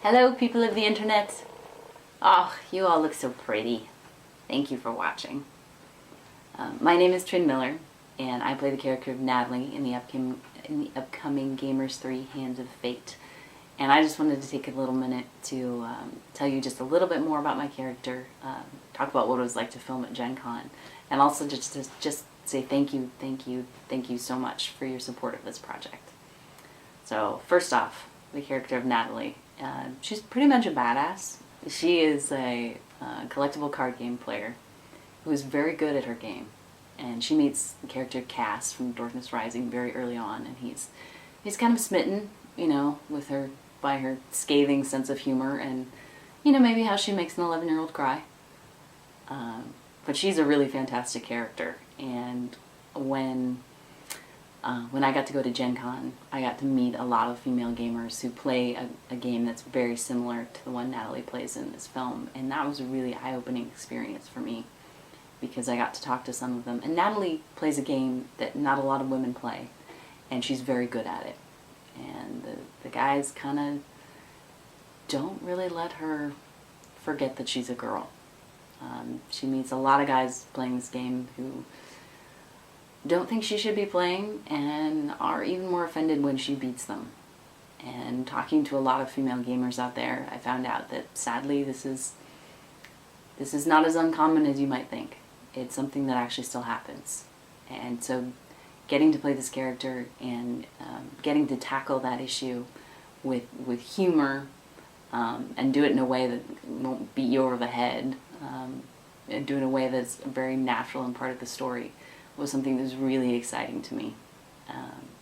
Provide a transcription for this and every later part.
Hello, people of the internet. Oh, you all look so pretty. Thank you for watching. My name is Trin Miller, and I play the character of Natalie in the upcoming Gamers 3 Hands of Fate. And I just wanted to take a little minute to tell you just a little bit more about my character, talk about what it was like to film at GenCon, and also just say thank you so much for your support of this project. So first off, the character of Natalie. She's pretty much a badass. She is a collectible card game player who is very good at her game. And she meets the character Cass from Darkness Rising very early on, and he's kind of smitten, you know, with her by her scathing sense of humor and, you know, maybe how she makes an 11-year-old cry. But she's a really fantastic character, and when I got to go to GenCon, I got to meet a lot of female gamers who play a game that's very similar to the one Natalie plays in this film, and that was a really eye-opening experience for me because I got to talk to some of them. And Natalie plays a game that not a lot of women play, and she's very good at it. And the guys kind of don't really let her forget that she's a girl. She meets a lot of guys playing this game who don't think she should be playing and are even more offended when she beats them. And talking to a lot of female gamers out there, I found out that sadly this is not as uncommon as you might think. It's something that actually still happens. And so getting to play this character and getting to tackle that issue with humor and do it in a way that won't beat you over the head and do it in a way that's very natural and part of the story was something that was really exciting to me.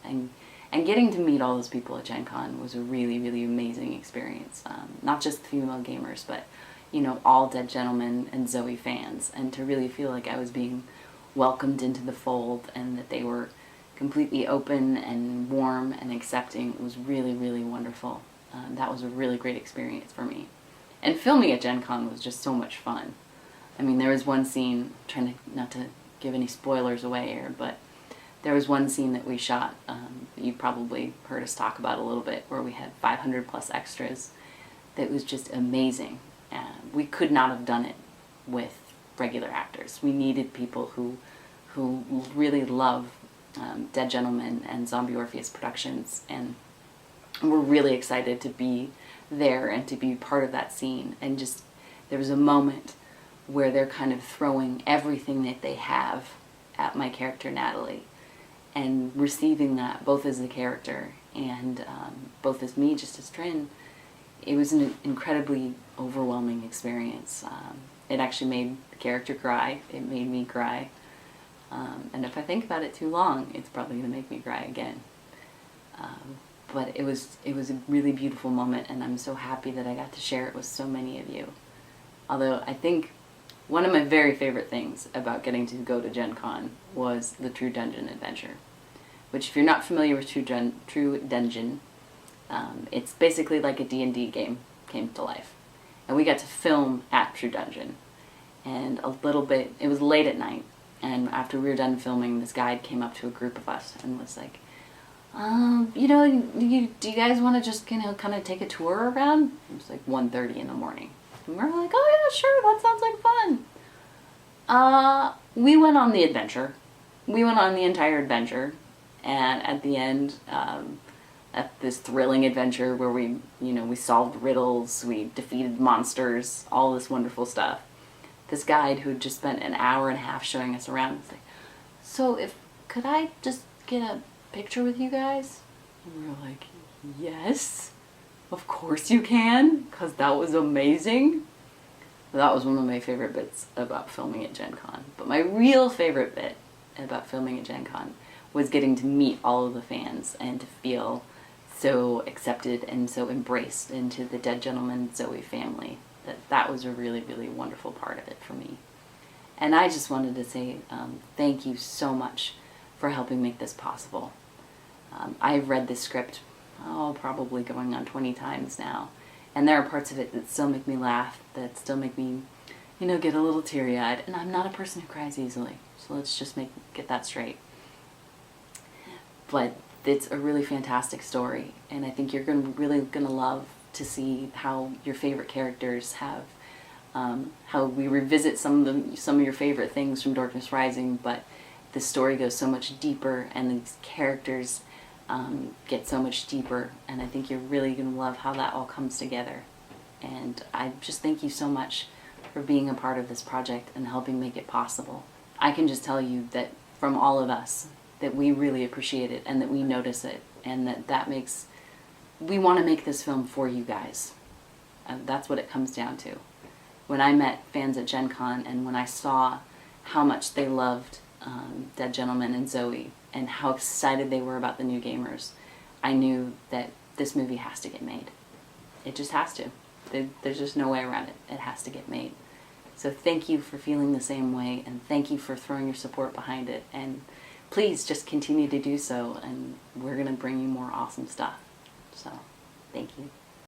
And getting to meet all those people at GenCon was a really, really amazing experience. Not just the female gamers, but, you know, all Dead Gentlemen and Zoe fans, and to really feel like I was being welcomed into the fold and that they were completely open and warm and accepting was really, really wonderful. That was a really great experience for me. And filming at GenCon was just so much fun. I mean, there was one scene, not to give any spoilers away here, but there was one scene that we shot, you probably heard us talk about a little bit, where we had 500 plus extras that was just amazing. We could not have done it with regular actors. We needed people who really love Dead Gentlemen and Zombie Orpheus productions, and we're really excited to be there and to be part of that scene. And just, there was a moment where they're kind of throwing everything that they have at my character Natalie, and receiving that both as the character and both as me, just as Trin. It was an incredibly overwhelming experience. It actually made the character cry. It made me cry. And if I think about it too long, it's probably going to make me cry again. But it was a really beautiful moment, and I'm so happy that I got to share it with so many of you. Although I think one of my very favorite things about getting to go to GenCon was the True Dungeon adventure, which, if you're not familiar with True Dungeon, it's basically like a D&D game came to life. And we got to film at True Dungeon. And a little bit, it was late at night, and after we were done filming, this guide came up to a group of us and was like, you know, do you guys want to just kind of take a tour around? It was like 1:30 in the morning. And we're like, oh yeah, sure, that sounds like fun. We went on the adventure. We went on the entire adventure, and at the end, at this thrilling adventure where we solved riddles, we defeated monsters, all this wonderful stuff. This guide who had just spent an hour and a half showing us around was like, so could I just get a picture with you guys? And we were like, yes. Of course you can, because that was amazing. That was one of my favorite bits about filming at GenCon. But my real favorite bit about filming at GenCon was getting to meet all of the fans and to feel so accepted and so embraced into the Dead Gentleman Zoe family. That was a really, really wonderful part of it for me. And I just wanted to say thank you so much for helping make this possible. I've read this script probably going on 20 times now, and there are parts of it that still make me laugh, that still make me, you know, get a little teary-eyed, and I'm not a person who cries easily, so let's just get that straight. But it's a really fantastic story, and I think you're really gonna love to see how your favorite characters have, how we revisit some of your favorite things from Darkness Rising, but the story goes so much deeper, and these characters get so much deeper, and I think you're really going to love how that all comes together. And I just thank you so much for being a part of this project and helping make it possible. I can just tell you that from all of us, that we really appreciate it, and that we notice it, and that makes, we want to make this film for you guys. That's what it comes down to. When I met fans at GenCon, and when I saw how much they loved Dead Gentleman and Zoe, and how excited they were about the new gamers, I knew that this movie has to get made. It just has to. There's just no way around it. It has to get made. So thank you for feeling the same way, and thank you for throwing your support behind it, and please just continue to do so, and we're going to bring you more awesome stuff. So, thank you.